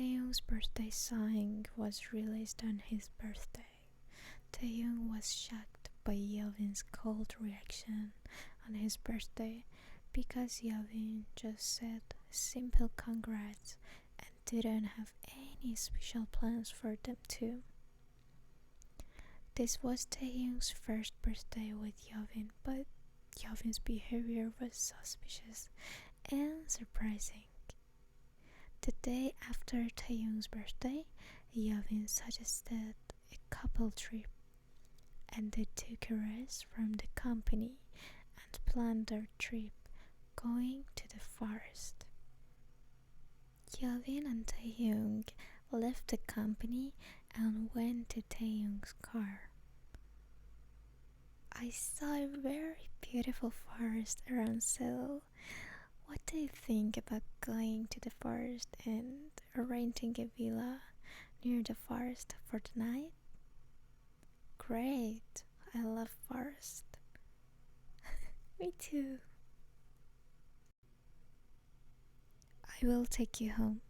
Taehyung's birthday song was released on his birthday. Taehyung was shocked by Yavin's cold reaction on his birthday because Yavin just said simple congrats and didn't have any special plans for them too. This was Taehyung's first birthday with Yavin, but Yavin's behavior was suspicious and surprising. The day after Taehyung's birthday, Yavin suggested a couple trip, and they took a rest from the company and planned their trip going to the forest. Yavin and Taehyung left the company and went to Taehyung's car. I saw a very beautiful forest around Seoul. What do you think about going to the forest and renting a villa near the forest for the night? Great, I love forest. Me too. I will take you home.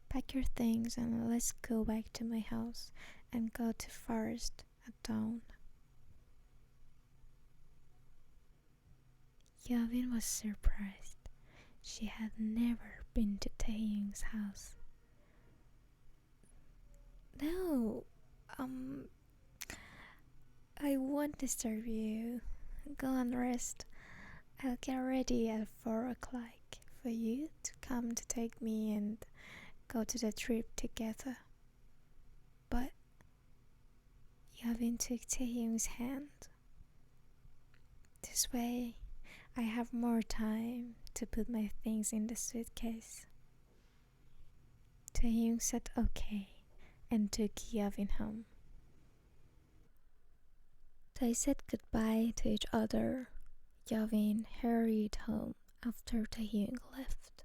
Pack your things and let's go back to my house and go to forest at dawn. Yavin was surprised. She had never been to Taehyung's house. No, I won't disturb you. Go and rest. I'll get ready at 4 o'clock for you to come to take me and go to the trip together. But Yavin took Taehyung's hand. This way, I have more time to put my things in the suitcase. Taehyung said okay and took Yavin home. They said goodbye to each other. Yavin hurried home after Taehyung left.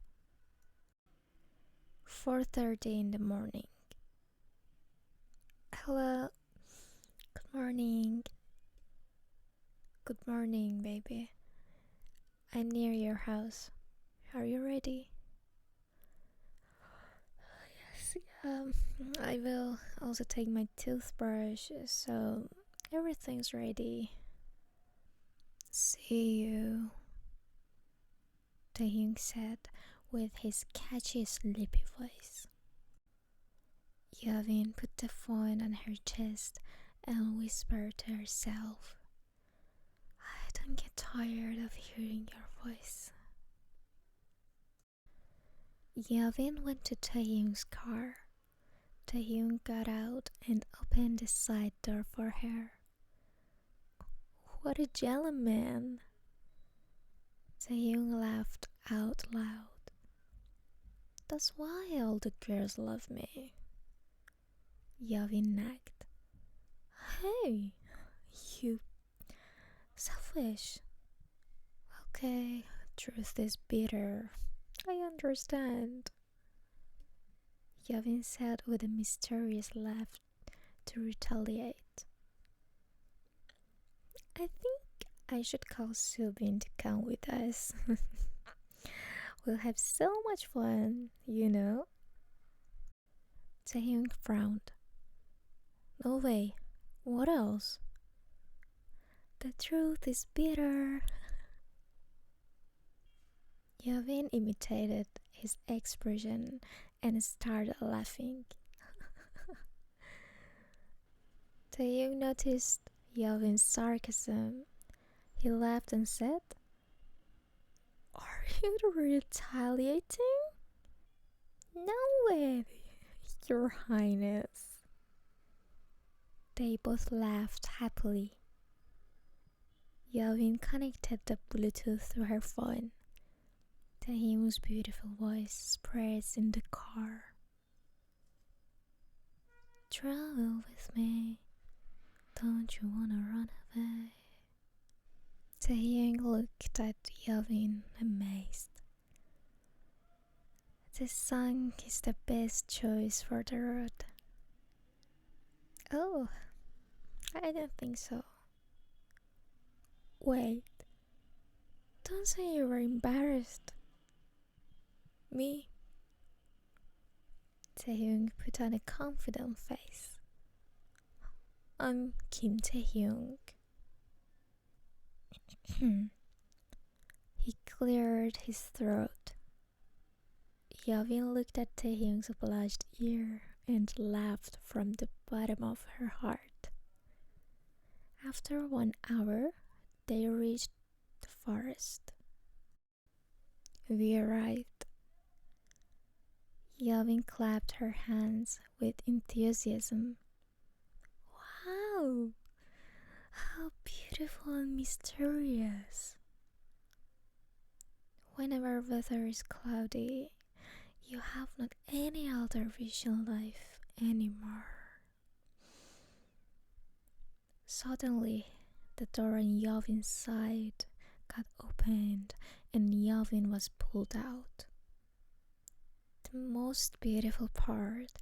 4:30 in the morning. Hello. Good morning. Good morning, baby. I'm near your house. Are you ready? Yes, I will also take my toothbrush, so everything's ready. See you, Taehyung said with his catchy sleepy voice. Yavin put the phone on her chest and whispered to herself, I don't get tired of hearing your voice. Yavin went to Taehyung's car. Taehyung got out and opened the side door for her. What a gentleman! Taehyung laughed out loud. That's why all the girls love me. Yavin nagged. Hey, you selfish. Okay, truth is bitter. I understand. Yavin said with a mysterious laugh to retaliate. I think I should call Subin to come with us. We'll have so much fun, you know. Taehyung frowned. No way. What else? The truth is bitter. Yavin imitated his expression and started laughing. Taehyung noticed Yavin's sarcasm. He laughed and said, Are you retaliating? No way, Your Highness. They both laughed happily. Yavin connected the Bluetooth to her phone. Taehyung's beautiful voice spreads in the car. Travel with me, don't you wanna run away? Taehyung looked at Yavin amazed. This song is the best choice for the road. Oh, I don't think so. Wait, don't say you were embarrassed. Me? Taehyung put on a confident face. I'm Kim Taehyung. He cleared his throat. Yavin looked at Taehyung's obliged ear and laughed from the bottom of her heart. After 1 hour, they reached the forest. We arrived. Yavin clapped her hands with enthusiasm. Wow! How beautiful and mysterious! Whenever weather is cloudy, you have not any other vision life anymore. Suddenly, the door on Yavin's side got opened and Yavin was pulled out. The most beautiful part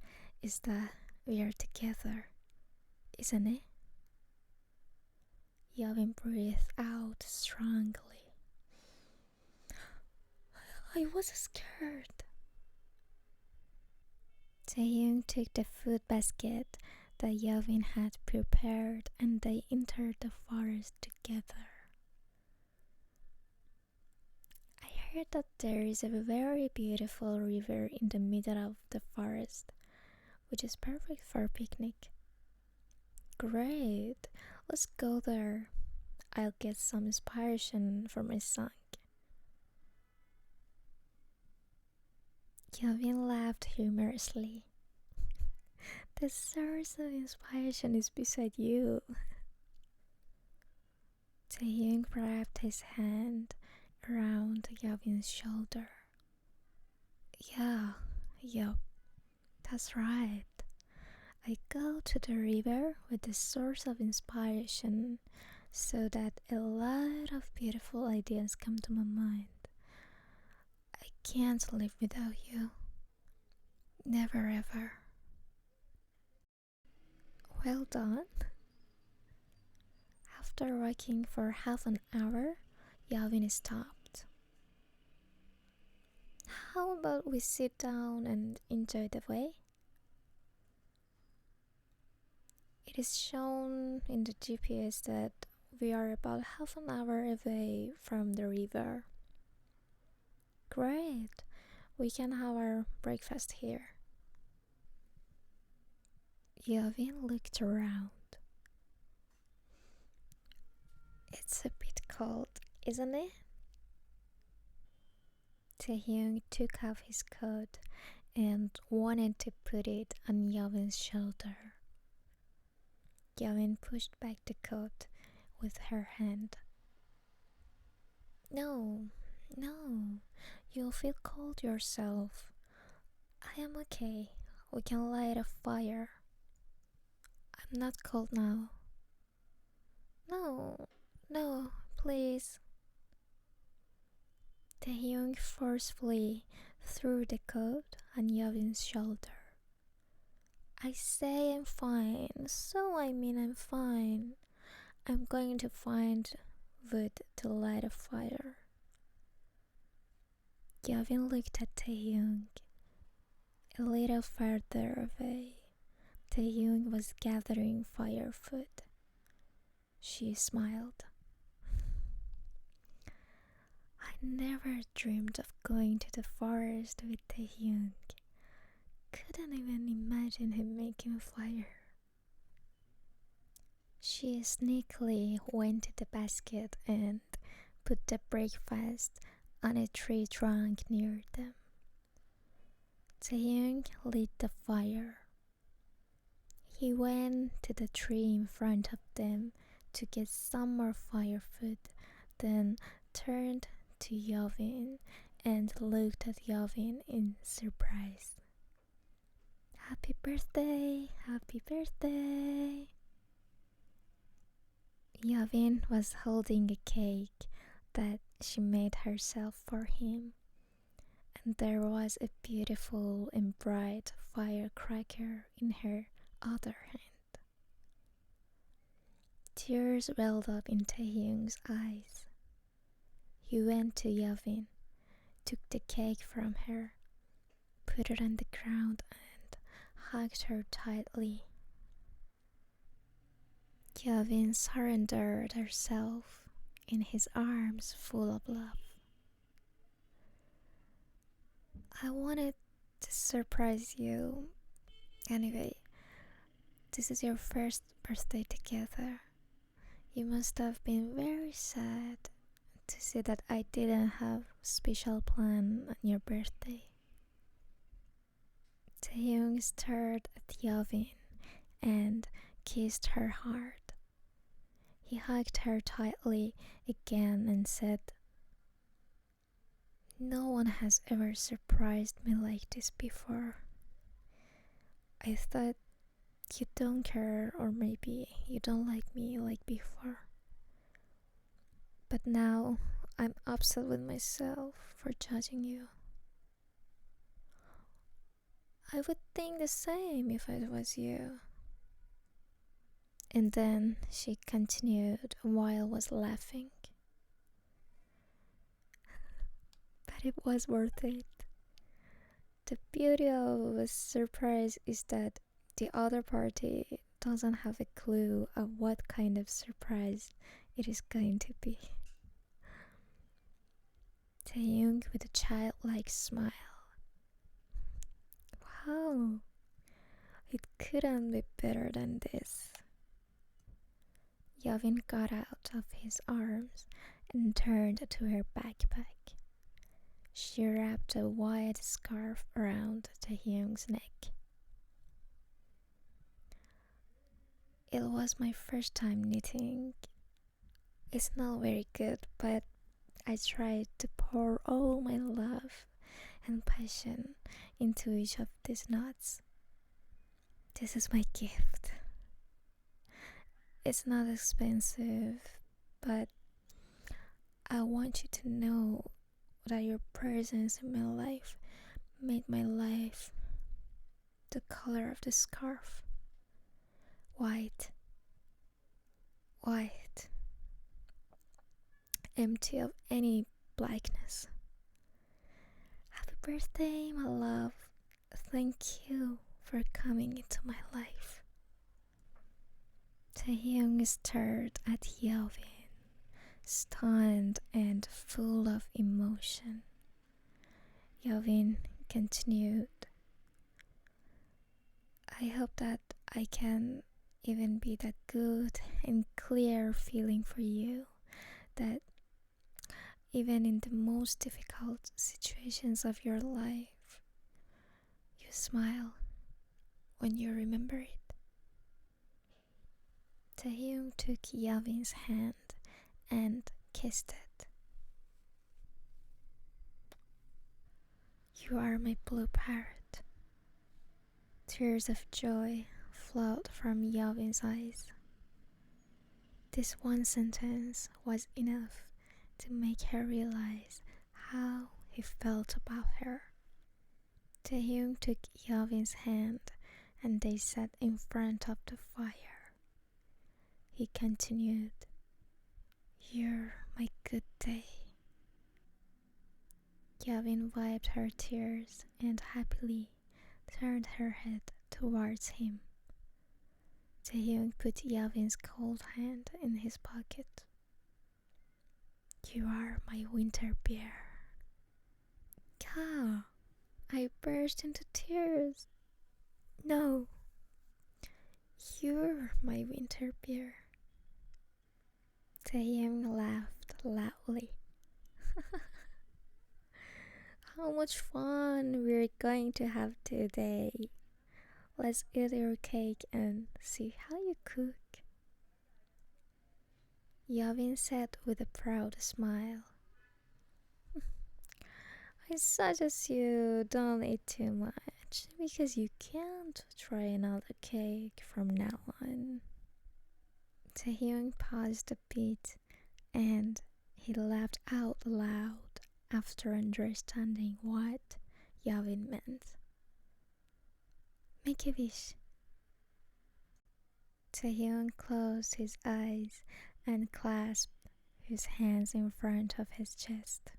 is that we are together, isn't it? Yavin breathed out strongly. I was scared. Taehyung took the food basket that Yavin had prepared and they entered the forest together. I heard that there is a very beautiful river in the middle of the forest, which is perfect for a picnic. Great, let's go there. I'll get some inspiration for my song. Yavin laughed humorously. The source of inspiration is beside you. Taehyung wrapped his hand around Yavin's shoulder. Yup, that's right. I go to the river with the source of inspiration so that a lot of beautiful ideas come to my mind. I can't live without you. Never ever. Well done. After walking for half an hour, Yavin stopped. How about we sit down and enjoy the way? It is shown in the GPS that we are about half an hour away from the river. Great, we can have our breakfast here. Yavin looked around. It's a bit cold, isn't it? Taehyung took off his coat and wanted to put it on Yavin's shoulder. Yavin pushed back the coat with her hand. No, you'll feel cold yourself. I am okay. We can light a fire. I'm not cold now. No, please. Taehyung forcefully threw the coat on Yavin's shoulder. I say I'm fine, so I mean I'm fine. I'm going to find wood to light a fire. Yavin looked at Taehyung. A little farther away, Taehyung was gathering firewood. She smiled. I never dreamed of going to the forest with Taehyung. Couldn't even imagine him making fire. She sneakily went to the basket and put the breakfast on a tree trunk near them. Taehyung lit the fire. He went to the tree in front of them to get some more firewood, then turned to Yavin and looked at Yavin in surprise. Happy birthday! Happy birthday! Yavin was holding a cake that she made herself for him, and there was a beautiful and bright firecracker in her other hand. Tears welled up in Taehyung's eyes. He went to Yavin, took the cake from her, put it on the ground and hugged her tightly. Yavin surrendered herself in his arms full of love. I wanted to surprise you. Anyway, this is your first birthday together. You must have been very sad to see that I didn't have a special plan on your birthday. Taehyung stared at Yavin and kissed her hard. He hugged her tightly again and said, "No one has ever surprised me like this before. I thought you don't care, or maybe you don't like me like before. But now I'm upset with myself for judging you. I would think the same if I was you." And then she continued while was laughing. But it was worth it. The beauty of a surprise is that the other party doesn't have a clue of what kind of surprise it is going to be. Taehyung with a childlike smile. Wow, it couldn't be better than this. Yavin got out of his arms and turned to her backpack. She wrapped a white scarf around Taehyung's neck. It was my first time knitting. It's not very good, but I tried to pour all my love and passion into each of these knots. This is my gift. It's not expensive, but I want you to know that your presence in my life made my life the color of the scarf. White. White. Empty of any blackness. Happy birthday, my love. Thank you for coming into my life. Taehyung stared at Yavin, stunned and full of emotion. Yavin continued, "I hope that I can even be that good and clear feeling for you, that even in the most difficult situations of your life, you smile when you remember it." Taehyung took Yavin's hand and kissed it. "You are my blue parrot." Tears of joy flowed from Yavin's eyes. This one sentence was enough to make her realize how he felt about her. Taehyung took Yavin's hand and they sat in front of the fire. He continued, "You're my good day." Yavin wiped her tears and happily turned her head towards him. Taehyung put Yavin's cold hand in his pocket. "You are my winter bear." "Ka!" I burst into tears. "No, you're my winter bear." Taehyung laughed loudly. "How much fun we're going to have today. Let's eat your cake and see how you cook." Yavin said with a proud smile. "I suggest you don't eat too much, because you can't try another cake from now on." Taehyung paused a bit and he laughed out loud after understanding what Yavin meant. "Make a wish." Taehyung closed his eyes and clasped his hands in front of his chest.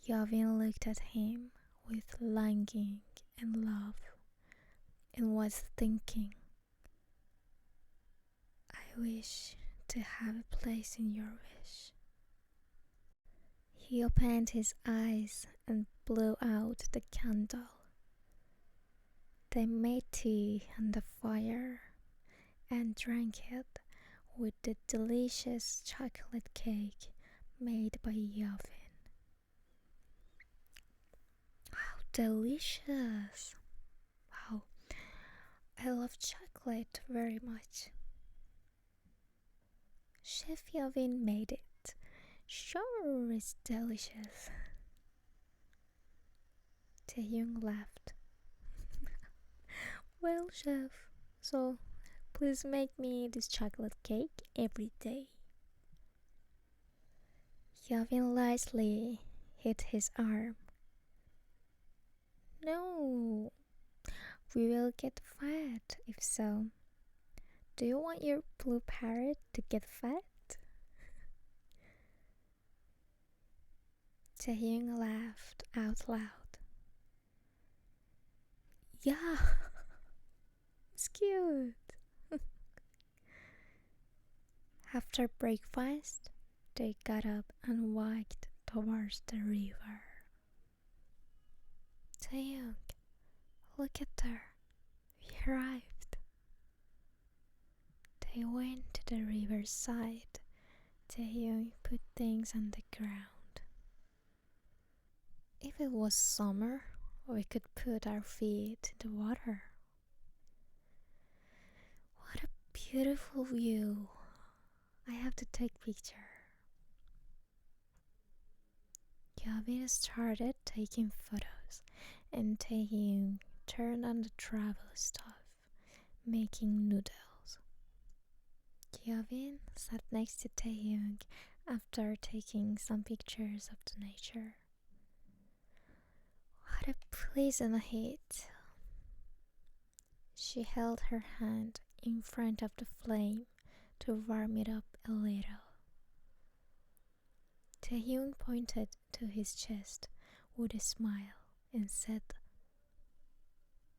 Yavin looked at him with longing and love and was thinking, I wish to have a place in your wish. He opened his eyes and blew out the candle. They made tea on the fire and drank it with the delicious chocolate cake made by Yavin. How delicious! Wow, I love chocolate very much. Chef Yavin made it. Sure, it's delicious. Taehyung laughed. Well, chef, so please make me this chocolate cake every day. Yavin lightly hit his arm. No, we will get fat if so. Do you want your blue parrot to get fat? Taehyung laughed out loud. Yeah, it's cute. After breakfast, they got up and walked towards the river. Taehyung, look at her. We arrived. They went to the riverside. Taehyung put things on the ground. If it was summer, we could put our feet in the water. What a beautiful view. I have to take picture. Yavin started taking photos and Taehyung turned on the travel stuff, making noodles. Yavin sat next to Taehyung after taking some pictures of the nature. What a pleasant heat. She held her hand in front of the flame to warm it up a little. Taehyung pointed to his chest with a smile and said,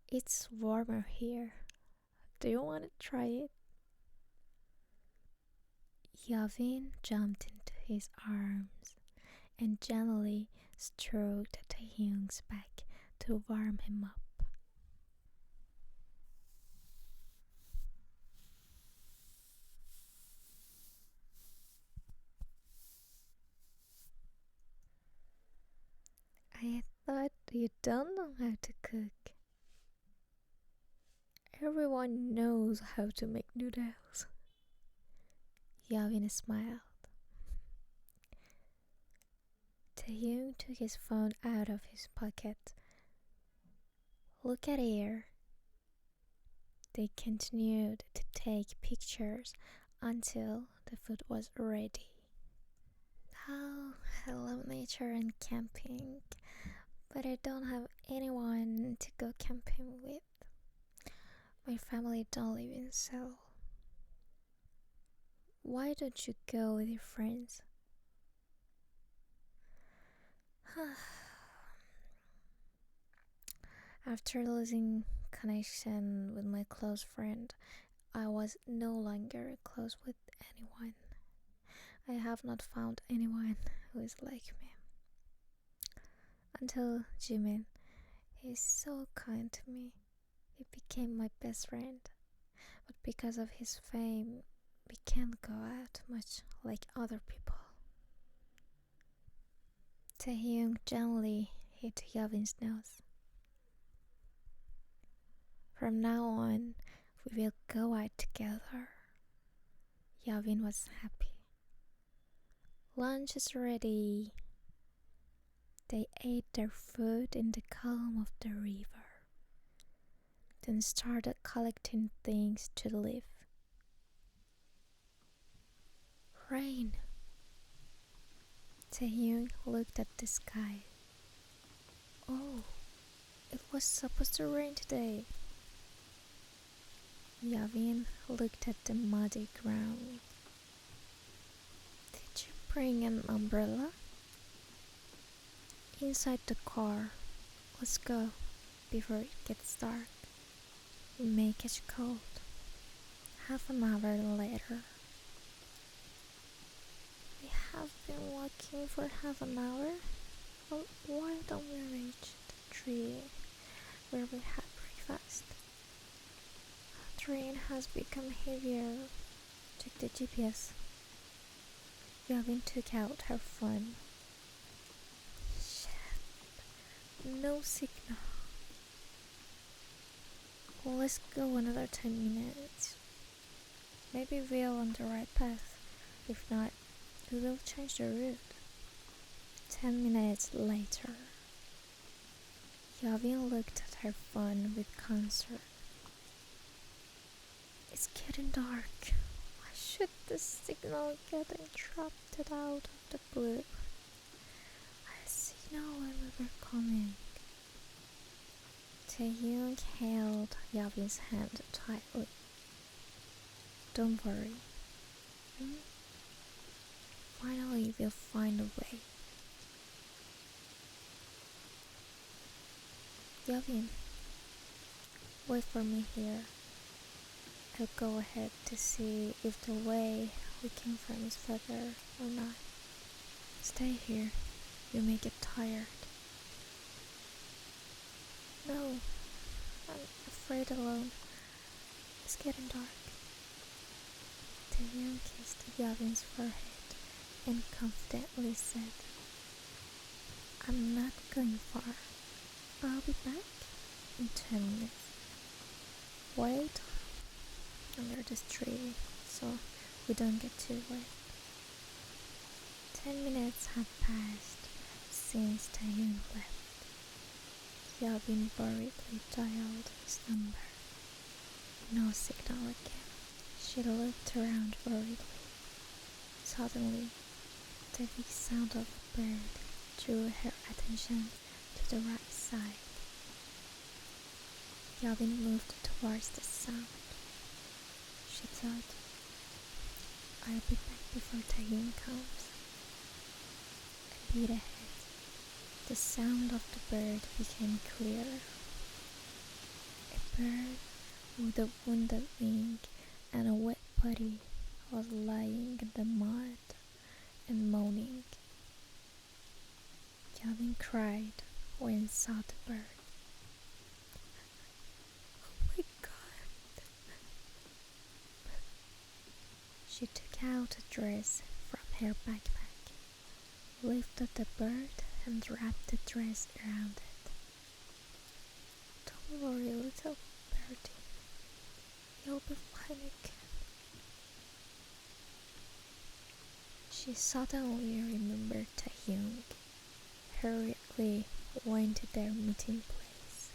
It's warmer here. Do you want to try it? Yavin jumped into his arms and gently stroked Taehyung's back to warm him up. I thought you don't know how to cook. Everyone knows how to make noodles. Yavin smiled. Taehyung took his phone out of his pocket. Look at here. They continued to take pictures until the food was ready. Oh, I love nature and camping, but I don't have anyone to go camping with. My family don't live in Seoul. Why don't you go with your friends? After losing connection with my close friend, I was no longer close with anyone. I have not found anyone who is like me. Until Jimin, he is so kind to me. He became my best friend. But because of his fame, we can't go out much like other people. Taehyung gently hit Yavin's nose. From now on, we will go out together. Yavin was happy. Lunch is ready. They ate their food in the calm of the river, then started collecting things to leave. Rain. Taehyung looked at the sky. Oh, it was supposed to rain today. Yavin looked at the muddy ground. Did you bring an umbrella? Inside the car. Let's go before it gets dark. Make it cold. Half an hour later. We have been walking for half an hour. Well, why don't we reach the tree where we had breakfast? The train has become heavier. Check the GPS. Yavin took out her phone. Shit, no signal. Well, let's go another 10 minutes. Maybe we're on the right path. If not, we will change the route. 10 minutes later. Yavin looked at her phone with concern. It's getting dark. Why should the signal get interrupted out of the blue? I signal when we were coming. Taehyung held Yavin's hand tightly. Don't worry. Finally, we'll find a way. Yavin, wait for me here. I'll go ahead to see if the way we came from is further or not. Stay here. You may get tired. No, I'm afraid alone. It's getting dark. Taehyung kissed Yavin's forehead and confidently said, I'm not going far. I'll be back in 10 minutes. Wait under this tree so we don't get too wet. 10 minutes had passed since Taehyung left. Yavin worriedly dialed his number. No signal again. She looked around worriedly. Suddenly, the big sound of a bird drew her attention to the right side. Yavin moved towards the sound. She thought, I'll be back before Taehyung comes. A bit ahead, the sound of the bird became clearer. A bird with a wounded wing and a wet body was lying in the mud and moaning. Yavin cried when he saw the bird. Oh my god! She took out a dress from her backpack, lifted the bird and wrapped the dress around it. Don't worry, little birdie. You'll be fine again. She suddenly remembered Taehyung. Hurriedly went to their meeting place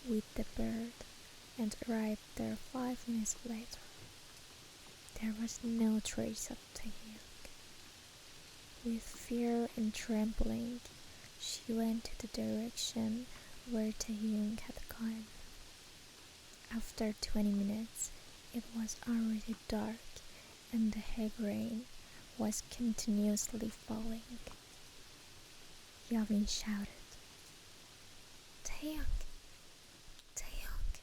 with the bird and arrived there 5 minutes later. There was no trace of Taehyung. With fear and trembling, she went to the direction where Taehyung had gone. After 20 minutes, it was already dark and the heavy rain was continuously falling. Yavin shouted, Taehyung! Taehyung!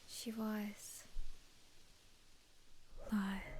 She was alive.